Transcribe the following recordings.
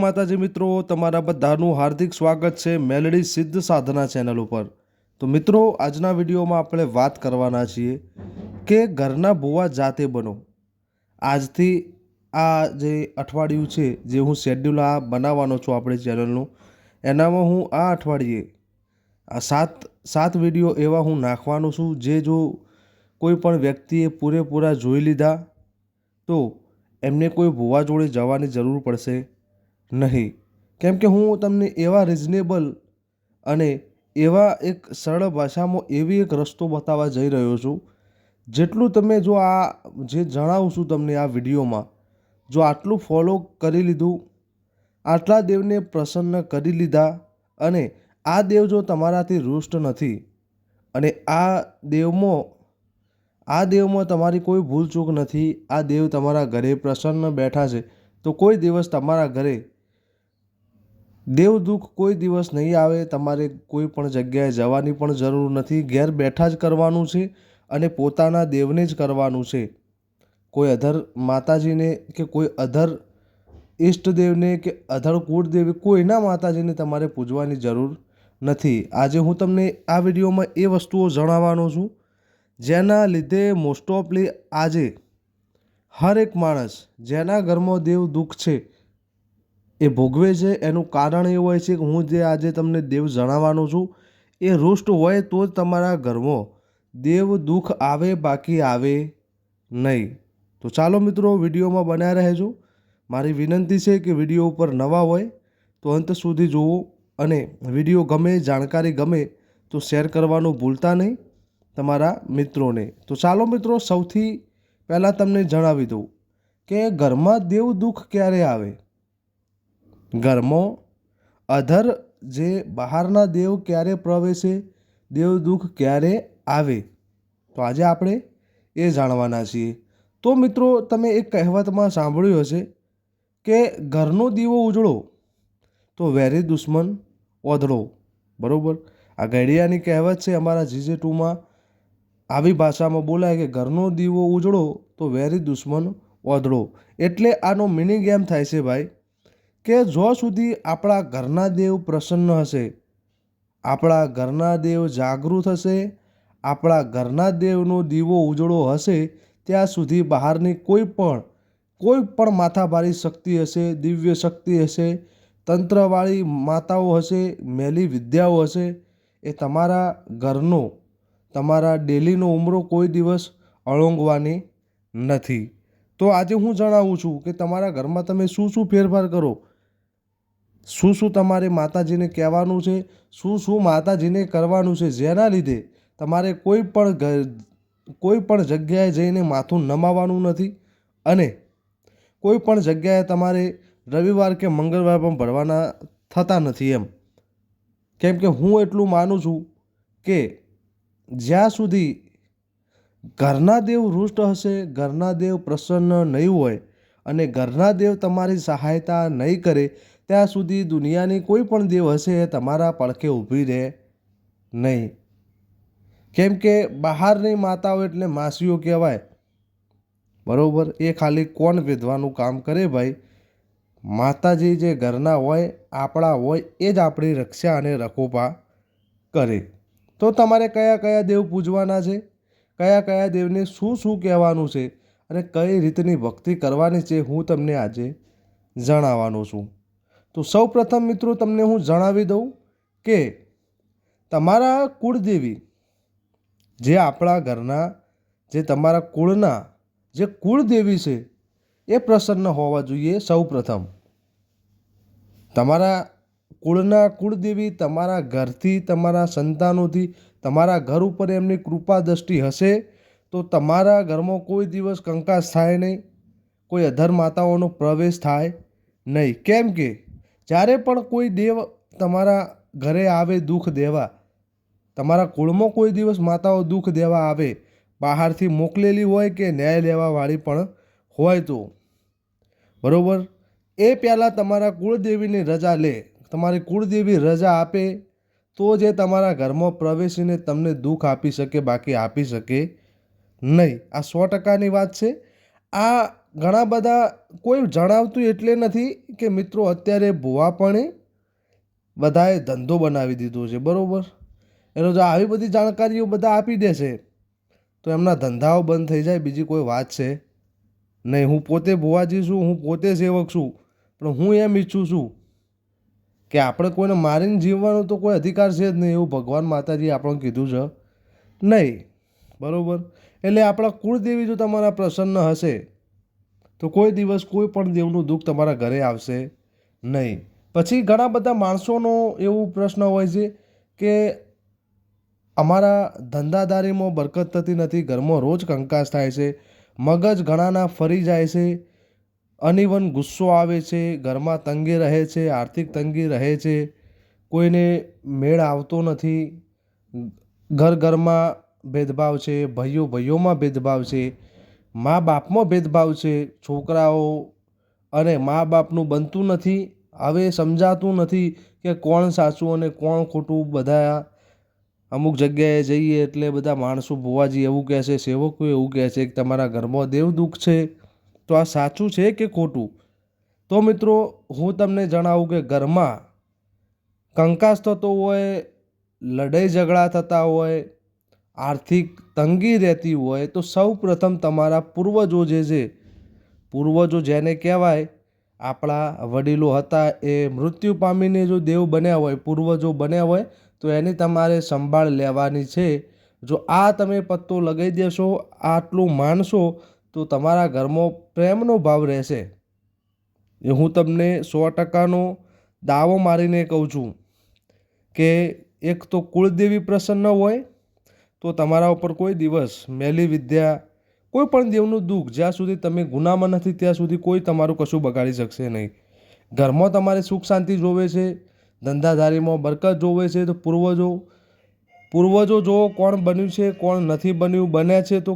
માતાજી મિત્રો, તમારા બધાનું હાર્દિક સ્વાગત છે મેલડી સિદ્ધ સાધના ચેનલ ઉપર। તો મિત્રો, આજના વિડીયોમાં આપણે વાત કરવાના છીએ કે ઘરના ભુવા જાતે બનો। આજથી આ જે અઠવાડિયું છે, જે હું શેડ્યુલ આ બનાવવાનો છું આપણી ચેનલનું, એનામાં હું આ અઠવાડિયે આ સાત વિડીયો એવા હું નાખવાનો છું જે જો કોઈ પણ વ્યક્તિએ પૂરેપૂરા જોઈ લીધા તો એમને કોઈ ભુવા જોડે જવાની જરૂર પડશે નહીં। કેમ કે હું તમને એવા રિઝનેબલ અને એવા એક સરળ ભાષામાં એવી એક રસ્તો બતાવવા જઈ રહ્યો છું, જેટલું તમે જો આ જે જણાવું છું તમને આ વિડીયોમાં, જો આટલું ફોલો કરી લીધું, આટલા દેવને પ્રસન્ન કરી લીધા અને આ દેવ જો તમારાથી રૂષ્ટ નથી અને આ દેવમાં તમારી કોઈ ભૂલચૂક નથી, આ દેવ તમારા ઘરે પ્રસન્ન બેઠા છે, તો કોઈ દિવસ તમારા ઘરે દેવ દુઃખ કોઈ દિવસ નહીં આવે। તમારે કોઈ પણ જગ્યાએ જવાની પણ જરૂર નથી, ઘેર બેઠા જ કરવાનું છે અને પોતાના દેવને જ કરવાનું છે। કોઈ અધર માતાજીને કે કોઈ અધર ઈષ્ટદેવને કે અધર કુળદેવી કોઈના માતાજીને તમારે પૂજવાની જરૂર નથી। આજે હું તમને આ વિડીયોમાં એ વસ્તુઓ જણાવવાનો છું જેના લીધે મોસ્ટ ઓફલી આજે હર એક માણસ જેના ઘરમાં દેવ દુઃખ છે એ ભોગવે છે। એનું કારણ એવું હોય છે કે હું જે આજે તમને દેવ જણાવવાનો છું એ રૂષ્ટ હોય તો જ તમારા ઘરમાં દેવ દુઃખ આવે, બાકી આવે નહીં। તો ચાલો મિત્રો, વિડીયોમાં બન્યા રહેજો। મારી વિનંતી છે કે વિડીયો ઉપર નવા હોય તો અંત સુધી જુઓ અને વિડીયો ગમે, જાણકારી ગમે તો શેર કરવાનું ભૂલતા નહીં તમારા મિત્રોને। તો ચાલો મિત્રો, સૌથી પહેલાં તમને જણાવી દઉં કે ઘરમાં દેવ દુઃખ ક્યારે આવે, ઘરમાં અધર જે બહારના દેવ ક્યારે પ્રવેશે, દેવ દુઃખ ક્યારે આવે, તો આજે આપણે એ જાણવાના છીએ। તો મિત્રો, તમે એક કહેવતમાં સાંભળ્યું હશે કે ઘરનો દીવો ઉજળો તો વેરી દુશ્મન ઓધળો, બરાબર? આ ઘડિયાની કહેવત છે, અમારા GJ2માં આવી ભાષામાં બોલાય કે ઘરનો દીવો ઉજળો તો વેરી દુશ્મન ઓધળો। એટલે આનો મિનિંગ એમ થાય છે ભાઈ કે જો સુધી આપણા ઘરના દેવ પ્રસન્ન હશે, આપણા ઘરના દેવ જાગૃત હશે, આપણા ઘરના દેવનો દીવો ઉજળો હશે, ત્યાં સુધી બહારની કોઈ પણ માથાભારી શક્તિ હશે, દિવ્ય શક્તિ હશે, તંત્રવાળી માતાઓ હશે, મેલી વિદ્યાઓ હશે, એ તમારા ઘરનો, તમારા ડેલીનો ઉમરો કોઈ દિવસ અળંગવાની નથી। તો આજે હું જણાવું છું કે તમારા ઘરમાં તમે શું ફેરફાર કરો, શું તમારે માતાજીને કહેવાનું છે, શું માતાજીને કરવાનું છે, જેના લીધે તમારે કોઈ પણ જગ્યાએ જઈને માથું નમાવાનું નથી અને કોઈ પણ જગ્યાએ તમારે રવિવાર કે મંગળવાર પણ ભરવાના થતા નથી એમ। કેમ કે હું એટલું માનું છું કે જ્યાં સુધી ઘરના દેવ રૂષ્ટ હશે, ઘરના દેવ પ્રસન્ન નહીં હોય અને ઘરના દેવ તમારી સહાયતા નહીં કરે, ત્યાં સુધી દુનિયાની કોઈ પણ દેવ હશે એ તમારા પડખે ઊભી રહે નહીં। કેમ કે બહારની માતાઓ એટલે માસીઓ કહેવાય, બરાબર? એ ખાલી કોણ વેધવાનું કામ કરે ભાઈ। માતાજી જે ઘરના હોય, આપણા હોય, એ જ આપણી રક્ષા અને રખોપા કરે। તો તમારે કયા કયા દેવ પૂજવાના છે, કયા કયા દેવને શું કહેવાનું છે અને કઈ રીતની ભક્તિ કરવાની છે, હું તમને આજે જણાવવાનો છું। તો સૌ પ્રથમ મિત્રો, તમને હું જણાવી દઉં કે તમારા કુળદેવી, જે આપણા ઘરના, જે તમારા કુળના જે કુળદેવી છે એ પ્રસન્ન હોવા જોઈએ। સૌ પ્રથમ તમારા કુળના કુળદેવી તમારા ઘરથી, તમારા સંતાનોથી, તમારા ઘર ઉપર એમની કૃપા દ્રષ્ટિ હશે તો તમારા ઘરમાં કોઈ દિવસ કંકાસ થાય નહીં, કોઈ અધર માતાઓનો પ્રવેશ થાય નહીં। કેમ કે જ્યારે પણ કોઈ દેવ તમારા ઘરે આવે દુઃખ દેવા, તમારા કુળમાં કોઈ દિવસ માતાઓ દુઃખ દેવા આવે, બહારથી મોકલેલી હોય કે ન્યાય લેવાવાળી પણ હોય તો, બરાબર, એ પહેલાં તમારા કુળદેવીની રજા લે, તમારી કુળદેવી રજા આપે તો જ એ તમારા ઘરમાં પ્રવેશીને તમને દુઃખ આપી શકે, બાકી આપી શકે નહીં। આ 100%ની વાત છે। આ ઘણા બધા કોઈ જણાવતું એટલે નથી કે મિત્રો અત્યારે ભુવાપણે બધાએ ધંધો બનાવી દીધો છે, બરાબર. એનો જો આવી બધી જાણકારીઓ બધા આપી દેશે તો એમના ધંધાઓ બંધ થઈ જાય, બીજી કોઈ વાત છે નહીં. હું પોતે ભુવાજી છું, હું પોતે સેવક છું, પણ હું એમ ઈચ્છું છું કે આપણે કોઈને મારીને જીવવાનો તો કોઈ અધિકાર છે જ નહીં, એવું ભગવાન માતાજીએ આપણને કીધું છે નહીં, બરાબર. એટલે આપણા કુળદેવી જો તમારા પ્રસન્ન હશે તો કોઈ દિવસ કોઈ પણ દેવનું દુઃખ તમારા ઘરે આવશે નહીં. પછી ઘણા બધા માણસોનો એવો પ્રશ્ન હોય છે કે અમારા ધંધાદારીમાં બરકત થતી નથી, ઘરમાં રોજ કંકાસ થાય છે, મગજ ઘણાના ફરી જાય છે, અનિવન ગુસ્સો આવે છે, ઘરમાં તંગી રહે છે, આર્થિક તંગી રહે છે, કોઈને મેળ આવતો નથી, ઘરમાં ભેદભાવ છે, ભાઈઓ ભાઈઓમાં ભેદભાવ છે, મા બાપમાં ભેદભાવ છે, છોકરાઓ અને મા બાપનું બનતું નથી. હવે સમજાતું નથી કે કોણ સાચું અને કોણ ખોટું. બધા અમુક જગ્યાએ જઈએ એટલે બધા માણસો ભુવાજી એવું કહે છે, સેવકો એવું કહે છે કે તમારા ઘરમાં દેવ દુઃખ છે. તો આ સાચું છે કે ખોટું? તો મિત્રો હું તમને જણાવું કે ઘરમાં કંકાસ થતો હોય, લડાઈ ઝઘડા થતા હોય, આર્થિક તંગી રહેતી હોય તો સૌ પ્રથમ તમારા પૂર્વજો જે છે, પૂર્વજો જેને કહેવાય આપણા વડીલો હતા, એ મૃત્યુ પામીને જો દેવ બન્યા હોય, પૂર્વજો બન્યા હોય તો એની તમારે સંભાળ લેવાની છે. જો આ તમે પત્તો લગાવી દેશો, આટલું માનશો તો તમારા ઘરમાં પ્રેમનો ભાવ રહેશે. એ હું તમને 100%નો દાવો મારીને કહું છું કે એક તો કુળદેવી પ્રસન્ન હોય તો તમારા ઉપર કોઈ દિવસ મેલી વિદ્યા, કોઈ પણ દેવનું દુઃખ, જ્યાં સુધી તમે ગુનામાં નથી ત્યાં સુધી કોઈ તમારું કશું બગાડી શકશે નહીં. ઘરમાં તમારે સુખ શાંતિ જોવે છે, ધંધાધારીમાં બરકત જોવે છે તો પૂર્વજો જુઓ કોણ બન્યું છે, કોણ નથી બન્યું, બન્યા છે તો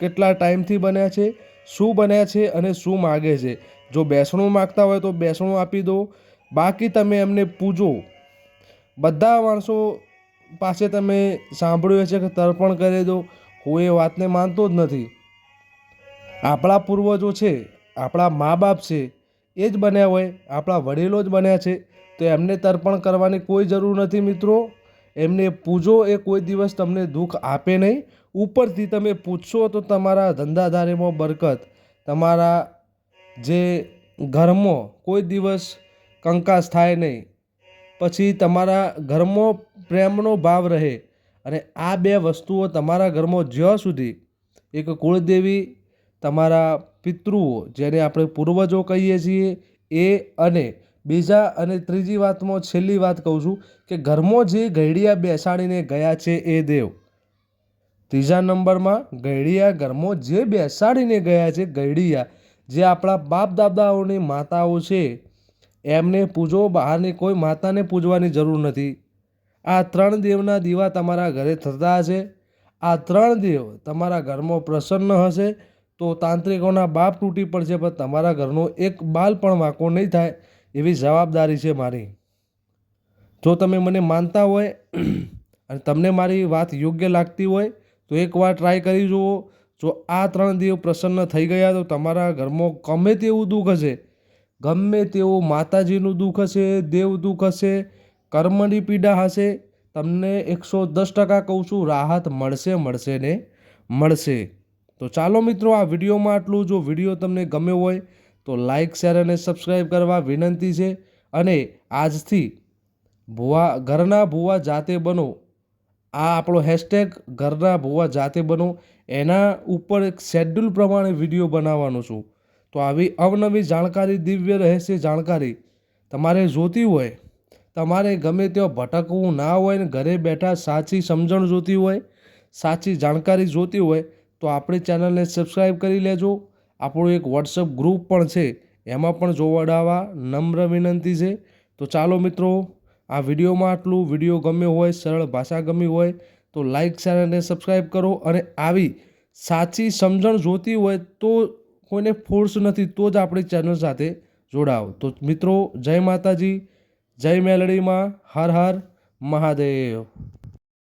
કેટલા ટાઈમથી બન્યા છે, શું બન્યા છે અને શું માગે છે. જો બેસણું માગતા હોય તો બેસણું આપી દો, બાકી તમે એમને પૂજો. બધા માણસો પાસે તમે સાંભળ્યું હશે કે તર્પણ કરી દો, હું એ વાતને માનતો જ નથી. આપણા પૂર્વજો છે, આપણા મા બાપ છે, એ જ બન્યા હોય, આપણા વડીલો જ બન્યા છે તો એમને તર્પણ કરવાની કોઈ જરૂર નથી મિત્રો. એમને પૂજો, એ કોઈ દિવસ તમને દુઃખ આપે નહીં. ઉપરથી તમે પૂછશો તો તમારા ધંધાધારીમાં બરકત, તમારા જે ઘરમાં કોઈ દિવસ કંકાસ થાય નહીં, પછી તમારા ઘરમાં પ્રેમનો ભાવ રહે. અને આ બે વસ્તુઓ તમારા ઘરમાં જ્યાં સુધી, એક કુળદેવી, તમારા પિતૃઓ જેને આપણે પૂર્વજો કહીએ છીએ એ, અને બીજા અને ત્રીજી વાતમાં છેલ્લી વાત કહું છું કે ઘરમાં જે ઘડિયા બેસાડીને ગયા છે એ દેવ. ત્રીજા નંબરમાં ઘડિયા ઘરમાં જે બેસાડીને ગયા છે, ઘડિયા જે આપણા બાપ દાદાઓની માતાઓ છે એમને પૂજો, બહારની કોઈ માતાને પૂજવાની જરૂર નથી. આ 3 દેવના દીવા તમારા ઘરે થતા હશે, આ 3 દેવ તમારા ઘરમાં પ્રસન્ન હશે તો તાંત્રિકોના બાપ તૂટી પડશે, પણ તમારા ઘરનો એક બાલ પણ વાંકો નહીં થાય એવી જવાબદારી છે મારી. જો તમે મને માનતા હોય અને તમને મારી વાત યોગ્ય લાગતી હોય તો એકવાર ટ્રાય કરી જુઓ. જો આ 3 દેવ પ્રસન્ન થઈ ગયા તો તમારા ઘરમાં ગમે તેવું દુઃખ હશે, ગમે તેવું માતાજીનું દુઃખ હશે, દેવ દુઃખ હશે, કર્મની પીડા હશે, તમને 110% કહું છું રાહત મળશે ને મળશે. તો ચાલો મિત્રો, આ વિડીયોમાં આટલું. જો વિડીયો તમને ગમ્યો હોય તો લાઇક, શેર અને સબસ્ક્રાઈબ કરવા વિનંતી છે. અને આજથી ઘરના ભુવા જાતે બનો, આ આપણો હેશટેગ ઘરના ભુવા જાતે બનો, એના ઉપર એક શેડ્યુલ પ્રમાણે વિડીયો બનાવવાનો છું. તો આવી અવનવી જાણકારી, દિવ્ય રહસ્ય જાણકારી તમારે જોતી હોય, તમારે ગમે ત્યાં ભટકવું ના હોય ને ઘરે બેઠા સાચી સમજણ જોતી હોય, સાચી જાણકારી જોતી હોય તો આપણી ચેનલને સબસ્ક્રાઈબ કરી લેજો. આપણું એક વોટ્સઅપ ગ્રુપ પણ છે, એમાં પણ જોડાવા નમ્ર વિનંતી છે. તો ચાલો મિત્રો, આ વિડીયોમાં આટલું. વિડીયો ગમ્યો હોય, સરળ ભાષા ગમી હોય તો લાઇક, શેર અને સબસ્ક્રાઈબ કરો. અને આવી સાચી સમજણ જોતી હોય તો કોઈને ફોર્સ નથી, તો જ આપણી ચેનલ સાથે જોડાઓ. તો મિત્રો, જય માતાજી, જય મેલડીમાં, હર હર મહાદેવ.